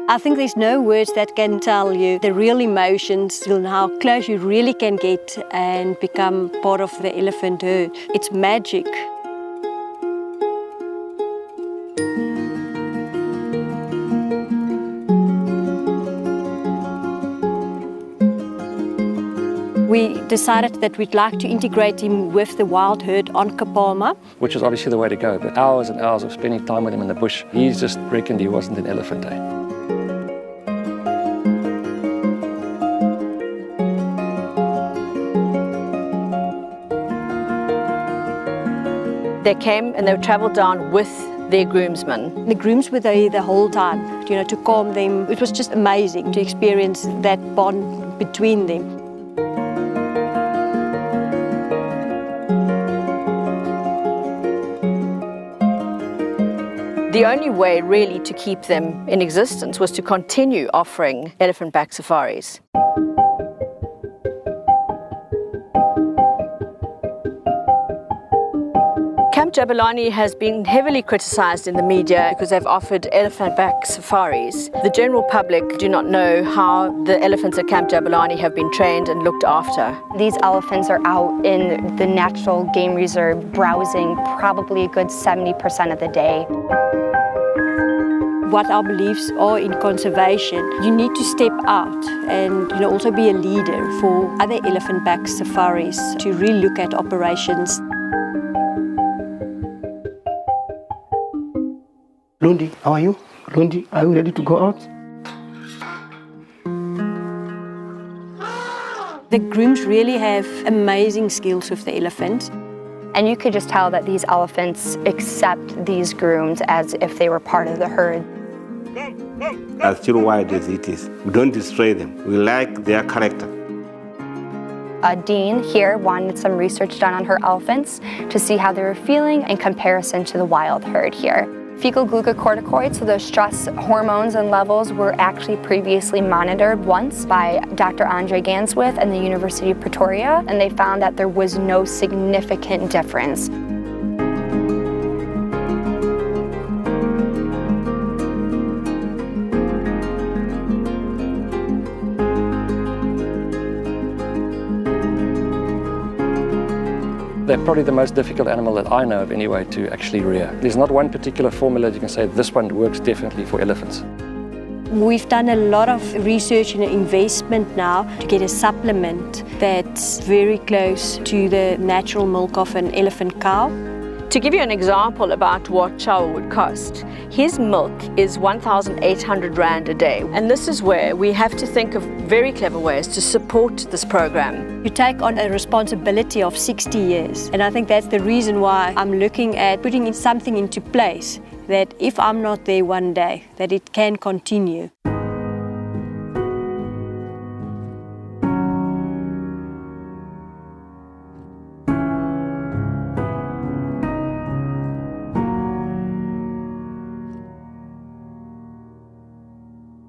I think there's no words that can tell you the real emotions and how close you really can get and become part of the elephant herd. It's magic. We decided that we'd like to integrate him with the wild herd on Kapalma. Which is obviously the way to go, but hours and hours of spending time with him in the bush, he just reckoned he wasn't an elephant, eh? They came and they travelled down with their groomsmen. The grooms were there the whole time, to calm them. It was just amazing to experience that bond between them. The only way really to keep them in existence was to continue offering elephant-back safaris. Camp Jabulani has been heavily criticised in the media because they've offered elephant-back safaris. The general public do not know how the elephants at Camp Jabulani have been trained and looked after. These elephants are out in the natural game reserve browsing probably a good 70% of the day. What our beliefs are in conservation, you need to step out and also be a leader for other elephant-back safaris to really look at operations. Lundi, how are you? Lundi, are you ready to go out? The grooms really have amazing skills with the elephants. And you could just tell that these elephants accept these grooms as if they were part of the herd. As still wild as it is, we don't destroy them. We like their character. Dean here wanted some research done on her elephants to see how they were feeling in comparison to the wild herd here. Fecal glucocorticoids, so those stress hormones and levels, were actually previously monitored once by Dr. Andre Ganswith and the University of Pretoria, and they found that there was no significant difference. They're probably the most difficult animal that I know of anyway to actually rear. There's not one particular formula that you can say this one works definitely for elephants. We've done a lot of research and investment now to get a supplement that's very close to the natural milk of an elephant cow. To give you an example about what Chow would cost, his milk is 1,800 Rand a day. And this is where we have to think of very clever ways to support this program. You take on a responsibility of 60 years. And I think that's the reason why I'm looking at putting something into place that if I'm not there one day, that it can continue.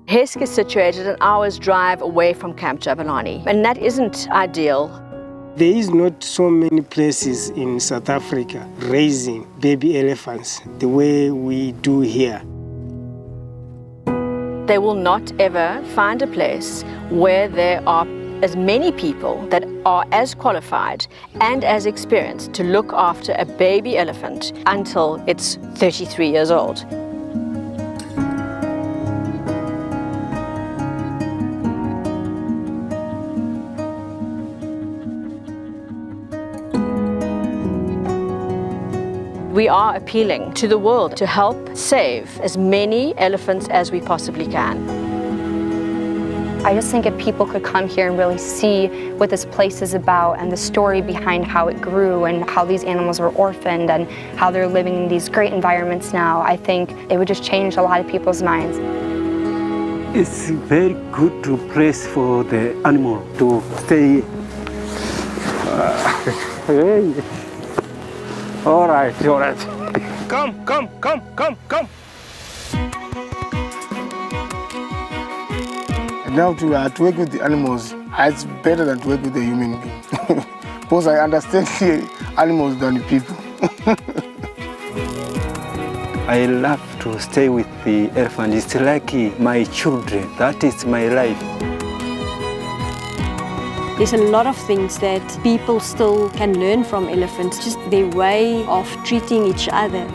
Hesk is situated an hour's drive away from Camp Jabulani, and that isn't ideal. There is not so many places in South Africa raising baby elephants the way we do here. They will not ever find a place where there are as many people that are as qualified and as experienced to look after a baby elephant until it's 33 years old. We are appealing to the world to help save as many elephants as we possibly can. I just think if people could come here and really see what this place is about and the story behind how it grew and how these animals were orphaned and how they're living in these great environments now, I think it would just change a lot of people's minds. It's very good place for the animal to stay. Hey. All right. Come. Now to work with the animals, it's better than to work with a human being. Because I understand the animals than the people. I love to stay with the elephant. It's like my children. That is my life. There's a lot of things that people still can learn from elephants, just their way of treating each other.